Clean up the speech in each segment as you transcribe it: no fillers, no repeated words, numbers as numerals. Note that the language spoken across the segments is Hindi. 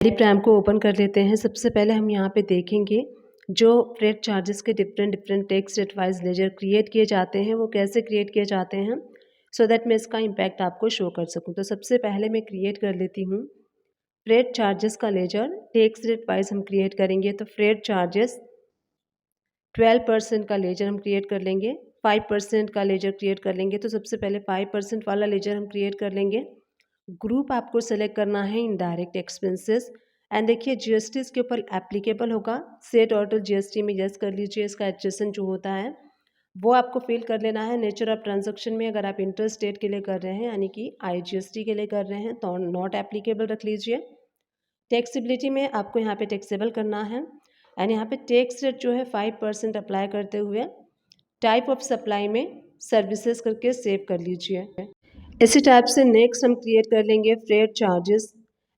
टैली प्राइम को ओपन कर लेते हैं। सबसे पहले हम यहाँ पे देखेंगे जो फ्रेट चार्जेस के different tax rate wise laser create किए जाते हैं वो कैसे क्रिएट किए जाते हैं, सो दैट मैं इसका इम्पैक्ट आपको शो कर सकूँ। तो सबसे पहले मैं क्रिएट कर लेती हूँ फ्रेट चार्जेस का लेजर। टैक्स रेट वाइज हम क्रिएट करेंगे तो फ्रेट चार्जेस 12% का लेजर हम क्रिएट कर लेंगे, 5% का लेजर क्रिएट कर लेंगे। तो सबसे पहले 5% वाला लेजर हम क्रिएट कर लेंगे। ग्रुप आपको सेलेक्ट करना है इनडायरेक्ट एक्सपेंसेस एंड देखिए जीएसटी इसके ऊपर एप्लीकेबल होगा। सेट ऑर्डर जीएसटी में यस कर लीजिए। इसका एडजस्टमेंट जो होता है वो आपको फिल कर लेना है। नेचर ऑफ ट्रांजैक्शन में अगर आप इंटर स्टेट के लिए कर रहे हैं यानी कि आईजीएसटी के लिए कर रहे हैं तो नॉट एप्लीकेबल रख लीजिए। टैक्सेबिलिटी में आपको यहाँ पे टैक्सेबल करना है एंड यहाँ पे टैक्स रेट जो है 5% अप्लाई करते हुए टाइप ऑफ सप्लाई में सर्विसेज करके सेव कर लीजिए। इसी टाइप से नेक्स्ट हम क्रिएट कर लेंगे freight charges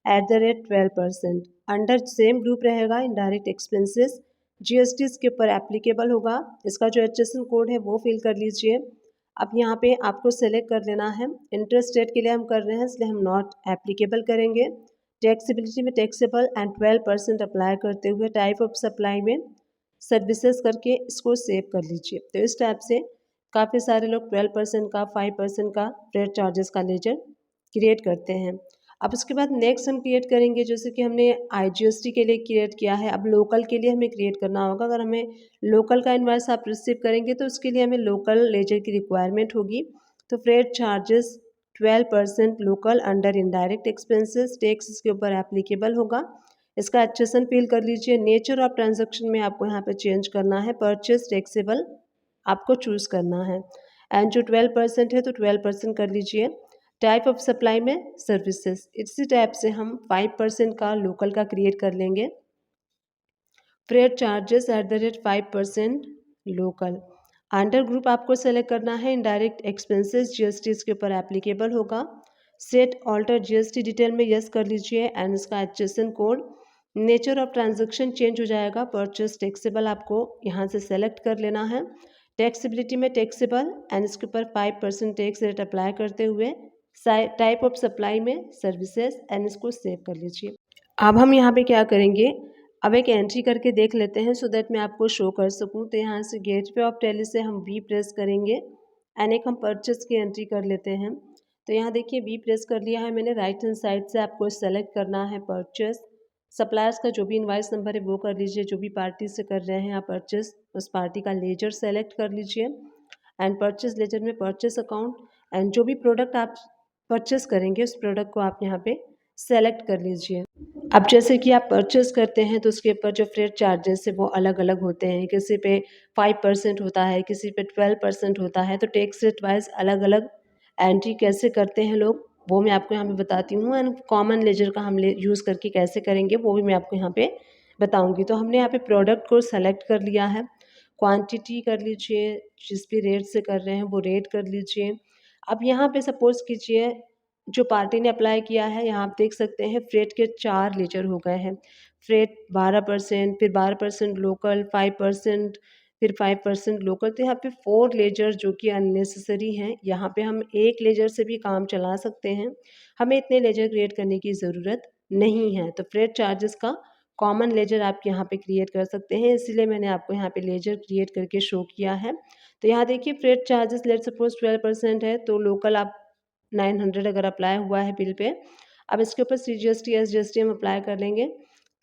@ 12%। Under same group रहेगा इनडायरेक्ट एक्सपेंसेस, जीएसटी इसके ऊपर एप्लीकेबल होगा। इसका जो एचएसएन कोड है वो फिल कर लीजिए। अब यहाँ पे आपको सेलेक्ट कर लेना है। इंटर स्टेट के लिए हम कर रहे हैं इसलिए हम नॉट एप्लीकेबल करेंगे। टैक्सेबिलिटी में टैक्सेबल एंड 12% अप्लाई करते हुए टाइप ऑफ सप्लाई में सर्विसेज करके इसको सेव कर लीजिए। तो इस टाइप से काफ़ी सारे लोग 12% का 5% का फ्रेट चार्जेस का लेजर क्रिएट करते हैं। अब उसके बाद नेक्स्ट हम क्रिएट करेंगे जैसे कि हमने आईजीएसटी के लिए क्रिएट किया है, अब लोकल के लिए हमें क्रिएट करना होगा। अगर हमें लोकल का इनवॉइस आप रिसीव करेंगे तो उसके लिए हमें लोकल लेजर की रिक्वायरमेंट होगी। तो freight charges 12% local under indirect expenses, tax इसके ऊपर एप्लीकेबल होगा। इसका एचएसएन फिल कर लीजिए। नेचर ऑफ ट्रांजैक्शन में आपको यहाँ पे चेंज करना है, परचेज टैक्सेबल आपको चूज़ करना है एंड जो 12% है तो 12% कर लीजिए। टाइप ऑफ सप्लाई में सर्विसेज, इसी टाइप से हम 5% का लोकल का क्रिएट कर लेंगे। Freight charges @ 5% local. Under group आपको सेलेक्ट करना है इनडायरेक्ट एक्सपेंसेस, जीएसटी इसके ऊपर एप्लीकेबल होगा। सेट ऑल्टर जीएसटी डिटेल में यस कर लीजिए एंड इसका HSN code. Nature of transaction change हो जाएगा, परचेस टैक्सेबल आपको यहाँ से सेलेक्ट कर लेना है। टैक्सेबिलिटी में टैक्सेबल एंड इसके ऊपर 5% टैक्स रेट अप्लाई करते हुए टाइप ऑफ सप्लाई में सर्विसेज एंड इसको सेव कर लीजिए। अब हम यहाँ पे क्या करेंगे, अब एक एंट्री करके देख लेते हैं सो दैट मैं आपको शो कर सकूँ। तो यहाँ से गेटवे ऑफ टैली से हम वी प्रेस करेंगे एंड एक हम परचेस की एंट्री कर लेते हैं। तो यहाँ देखिए वी प्रेस कर लिया है मैंने। राइट हैंड साइड से आपको सेलेक्ट करना है परचेस। सप्लायर्स का जो भी इनवाइस नंबर है वो कर लीजिए। जो भी पार्टी से कर रहे हैं आप परचेस, उस पार्टी का लेजर सेलेक्ट कर लीजिए एंड परचेस लेजर में परचेस अकाउंट एंड जो भी प्रोडक्ट आप परचेस करेंगे उस प्रोडक्ट को आप यहाँ पे सेलेक्ट कर लीजिए। अब जैसे कि आप परचेस करते हैं तो उसके ऊपर जो फ्रेट चार्जेस है वो अलग अलग होते हैं। किसी पे 5% होता है, किसी पे 12% होता है। तो टैक्स रेट वाइज अलग अलग एंट्री कैसे करते हैं लोग वो मैं आपको यहाँ पे बताती हूँ एंड कॉमन लेजर का हम यूज़ करके कैसे करेंगे वो भी मैं आपको यहाँ पे बताऊँगी। तो हमने यहाँ पे प्रोडक्ट को सेलेक्ट कर लिया है, क्वांटिटी कर लीजिए, जिस भी रेट से कर रहे हैं वो रेट कर लीजिए। अब यहाँ पे सपोज़ कीजिए जो पार्टी ने अप्लाई किया है, यहाँ आप देख सकते हैं फ्रेट के 4 लेजर हो गए हैं। फ्रेट 12%, फिर 12% लोकल, 5%, फिर 5% लोकल। तो यहाँ पे 4 लेजर जो कि अननेसेसरी हैं। यहाँ पे हम एक लेजर से भी काम चला सकते हैं, हमें इतने लेजर क्रिएट करने की ज़रूरत नहीं है। तो फ्रेट चार्जेस का कॉमन लेजर आप यहाँ पे क्रिएट कर सकते हैं, इसीलिए मैंने आपको यहाँ पे लेजर क्रिएट करके शो किया है। तो यहाँ देखिए फ्रेट चार्जेस लेट सपोज 12% है तो लोकल आप 900 अगर अप्लाई हुआ है बिल पे। अब इसके ऊपर सीजीएसटी एसजीएसटी हम अप्लाई कर लेंगे।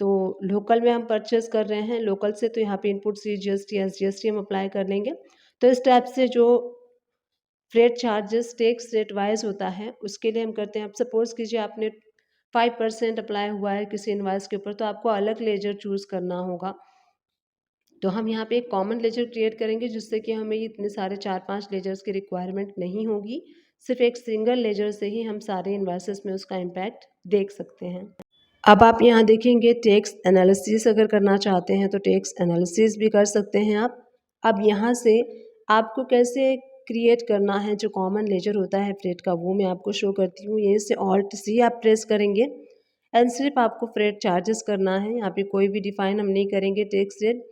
तो लोकल में हम परचेस कर रहे हैं लोकल से, तो यहाँ पे इनपुट सीजीएसटी एसजीएसटी हम अप्लाई कर लेंगे। तो इस टाइप से जो freight charges tax rate wise होता है उसके लिए हम करते हैं। अब सपोज कीजिए आपने 5% अप्लाई हुआ है किसी इनवाइस के ऊपर तो आपको अलग लेजर चूज़ करना होगा। तो हम यहाँ पे एक कॉमन लेजर क्रिएट करेंगे जिससे कि हमें इतने सारे 4-5 लेजर्स की रिक्वायरमेंट नहीं होगी। सिर्फ एक सिंगल लेजर से ही हम सारे इन्वाइसेस में उसका इम्पैक्ट देख सकते हैं। अब आप यहाँ देखेंगे टैक्स एनालिसिस अगर करना चाहते हैं तो टैक्स एनालिसिस भी कर सकते हैं आप। अब यहाँ से आपको कैसे क्रिएट करना है जो कॉमन लेजर होता है फ्रेट का वो मैं आपको शो करती हूँ। ये से ऑल्ट सी आप प्रेस करेंगे एंड सिर्फ आपको फ्रेट चार्जेस करना है। यहाँ पे कोई भी डिफाइन हम नहीं करेंगे टैक्स रेट।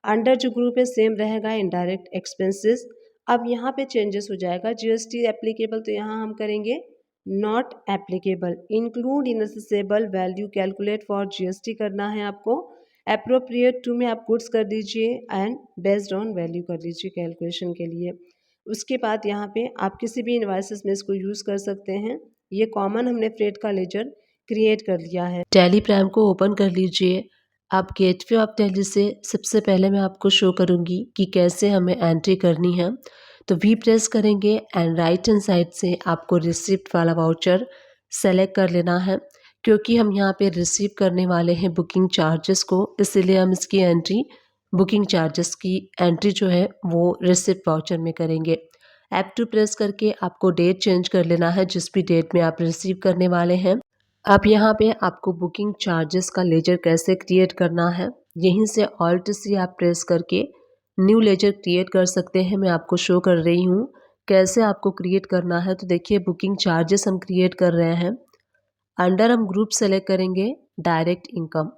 अंडर जो ग्रुप है सेम रहेगा इनडायरेक्ट एक्सपेंसेस। अब यहाँ पे चेंजेस हो जाएगा, जीएसटी एप्लीकेबल तो यहाँ हम करेंगे not applicable, include in assessable value calculate for GST करना है आपको, अप्रोप्रिएट टू में आप गुड्स कर दीजिए एंड बेस्ड ऑन वैल्यू कर दीजिए कैलकुलेशन के लिए। उसके बाद यहाँ पे आप किसी भी इनवाइसेस में इसको यूज़ कर सकते हैं। ये कॉमन हमने फ्रेट का लेजर क्रिएट कर लिया है। टैली प्राइम को ओपन कर लीजिए। आप गेटवे ऑफ टैली से सबसे पहले मैं आपको शो करूँगी कि कैसे हमें एंट्री करनी है। तो वी प्रेस करेंगे एंड राइट हैंड साइड से आपको रिसिप्ट वाला वाउचर सेलेक्ट कर लेना है, क्योंकि हम यहाँ पे रिसीव करने वाले हैं बुकिंग चार्जेस को, इसीलिए हम इसकी एंट्री बुकिंग चार्जेस की एंट्री जो है वो रिसिप्ट वाउचर में करेंगे। F2 प्रेस करके आपको डेट चेंज कर लेना है जिस भी डेट में आप रिसीव करने वाले हैं। अब यहाँ पे आपको बुकिंग चार्जेस का लेजर कैसे क्रिएट करना है, यहीं से ऑल्ट सी आप प्रेस करके न्यू लेजर क्रिएट कर सकते हैं। मैं आपको शो कर रही हूँ कैसे आपको क्रिएट करना है। तो देखिए बुकिंग चार्जेस हम क्रिएट कर रहे हैं। अंडर हम ग्रुप सेलेक्ट करेंगे डायरेक्ट इनकम।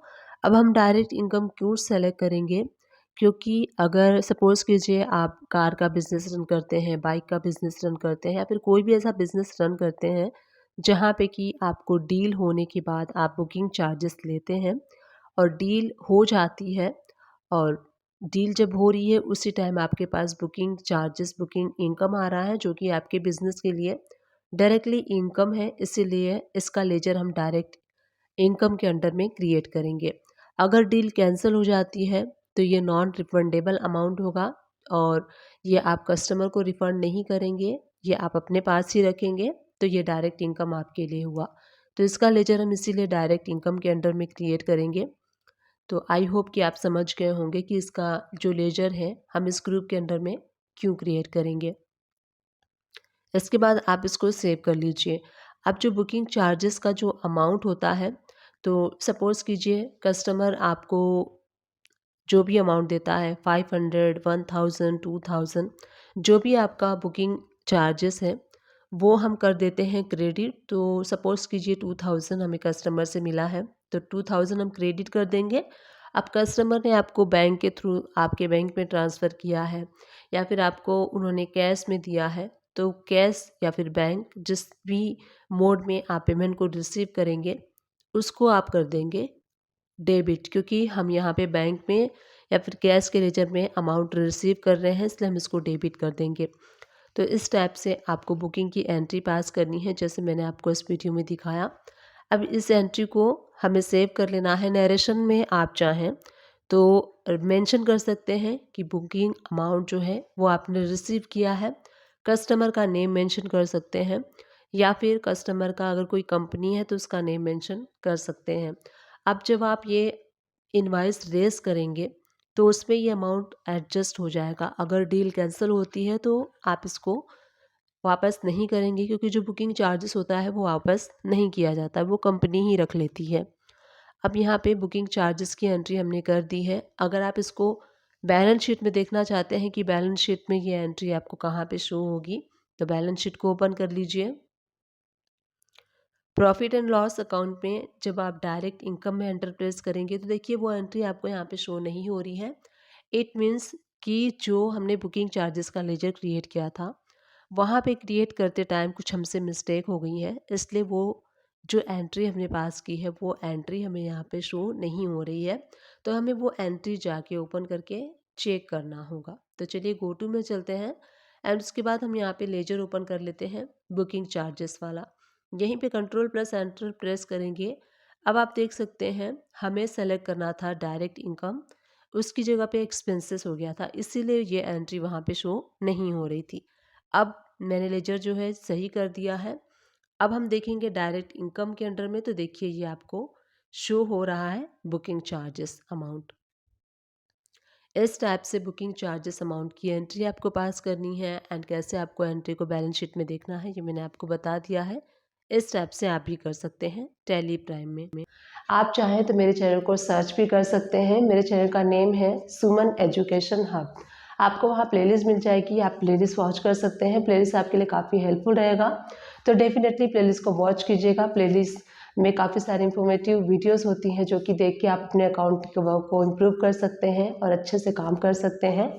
अब हम डायरेक्ट इनकम क्यों सेलेक्ट करेंगे, क्योंकि अगर सपोज़ कीजिए आप कार का बिज़नेस रन करते हैं, बाइक का बिज़नेस रन करते हैं या फिर कोई भी ऐसा बिज़नेस रन करते हैं जहाँ पे कि आपको डील होने के बाद आप बुकिंग चार्जेस लेते हैं और डील हो जाती है, और डील जब हो रही है उसी टाइम आपके पास बुकिंग चार्जेस बुकिंग इनकम आ रहा है जो कि आपके बिज़नेस के लिए डायरेक्टली इनकम है, इसीलिए इसका लेजर हम डायरेक्ट इनकम के अंडर में क्रिएट करेंगे। अगर डील कैंसिल हो जाती है तो ये नॉन रिफंडेबल अमाउंट होगा और ये आप कस्टमर को रिफ़ंड नहीं करेंगे, ये आप अपने पास ही रखेंगे, तो ये डायरेक्ट इनकम आपके लिए हुआ। तो इसका लेजर हम इसीलिए डायरेक्ट इनकम के अंडर में क्रिएट करेंगे। तो आई होप कि आप समझ गए होंगे कि इसका जो लेजर है हम इस ग्रुप के अंडर में क्यों क्रिएट करेंगे। इसके बाद आप इसको सेव कर लीजिए। अब जो बुकिंग चार्जेस का जो अमाउंट होता है, तो सपोज़ कीजिए कस्टमर आपको जो भी अमाउंट देता है 500, 1000, 2000, जो भी आपका बुकिंग चार्जेस है वो हम कर देते हैं क्रेडिट। तो सपोज़ कीजिए 2000 हमें कस्टमर से मिला है तो 2000 हम क्रेडिट कर देंगे। अब कस्टमर ने आपको बैंक के थ्रू आपके बैंक में ट्रांसफ़र किया है या फिर आपको उन्होंने कैश में दिया है, तो कैश या फिर बैंक जिस भी मोड में आप पेमेंट को रिसीव करेंगे उसको आप कर देंगे डेबिट, क्योंकि हम यहाँ पे बैंक में या फिर कैश के लेजर में अमाउंट रिसीव कर रहे हैं इसलिए हम इसको डेबिट कर देंगे। तो इस टाइप से आपको बुकिंग की एंट्री पास करनी है जैसे मैंने आपको इस वीडियो में दिखाया। अब इस एंट्री को हमें सेव कर लेना है। नरेशन में आप चाहें तो मेंशन कर सकते हैं कि बुकिंग अमाउंट जो है वो आपने रिसीव किया है, कस्टमर का नेम मेंशन कर सकते हैं या फिर कस्टमर का अगर कोई कंपनी है तो उसका नेम मेंशन कर सकते हैं। अब जब आप ये इनवॉइस रेज़ करेंगे तो उसमें ये अमाउंट एडजस्ट हो जाएगा। अगर डील कैंसिल होती है तो आप इसको वापस नहीं करेंगे, क्योंकि जो बुकिंग चार्जेस होता है वो वापस नहीं किया जाता, वो कंपनी ही रख लेती है। अब यहाँ पे बुकिंग चार्जेस की एंट्री हमने कर दी है। अगर आप इसको बैलेंस शीट में देखना चाहते हैं कि बैलेंस शीट में ये एंट्री आपको कहाँ पे शो होगी, तो बैलेंस शीट को ओपन कर लीजिए। प्रॉफिट एंड लॉस अकाउंट में जब आप डायरेक्ट इनकम में एंटर प्रेस करेंगे तो देखिए वो एंट्री आपको यहाँ पे शो नहीं हो रही है। इट मीन्स कि जो हमने बुकिंग चार्जेस का लेजर क्रिएट किया था वहाँ पे क्रिएट करते टाइम कुछ हमसे मिस्टेक हो गई है, इसलिए वो जो एंट्री हमने पास की है वो एंट्री हमें यहाँ पे शो नहीं हो रही है। तो हमें वो एंट्री जाके ओपन करके चेक करना होगा। तो चलिए गो टू में चलते हैं एंड उसके बाद हम यहाँ पे लेजर ओपन कर लेते हैं बुकिंग चार्जेस वाला। यहीं पे कंट्रोल प्लस एंटर प्रेस करेंगे। अब आप देख सकते हैं हमें सेलेक्ट करना था डायरेक्ट इनकम, उसकी जगह पे एक्सपेंसेस हो गया था, इसीलिए ये एंट्री वहाँ पे शो नहीं हो रही थी। अब मैंने लेजर जो है सही कर दिया है। अब हम देखेंगे डायरेक्ट इनकम के अंडर में, तो देखिए ये आपको शो हो रहा है बुकिंग चार्जेस अमाउंट। इस टाइप से बुकिंग चार्जेस अमाउंट की एंट्री आपको पास करनी है एंड कैसे आपको एंट्री को बैलेंस शीट में देखना है ये मैंने आपको बता दिया है। इस टाइप से आप भी कर सकते हैं टैली प्राइम में। आप चाहें तो मेरे चैनल को सर्च भी कर सकते हैं। मेरे चैनल का नेम है सुमन एजुकेशन हब। आपको वहाँ प्लेलिस्ट मिल जाएगी, आप प्लेलिस्ट वॉच कर सकते हैं। प्लेलिस्ट आपके लिए काफ़ी हेल्पफुल रहेगा, तो डेफिनेटली प्लेलिस्ट को वॉच कीजिएगा। प्लेलिस्ट में काफ़ी सारी इंफॉर्मेटिव वीडियोस होती हैं जो कि देख के आप अपने अकाउंट को इम्प्रूव कर सकते हैं और अच्छे से काम कर सकते हैं।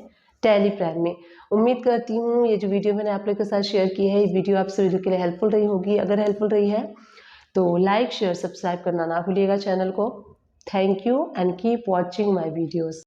टैली प्राइम में। उम्मीद करती हूँ ये जो वीडियो मैंने आप लोगों के साथ शेयर की है, ये वीडियो आप सभी लोग के लिए हेल्पफुल रही होगी। अगर हेल्पफुल रही है तो लाइक शेयर सब्सक्राइब करना ना भूलिएगा चैनल को। Thank you and keep watching my videos.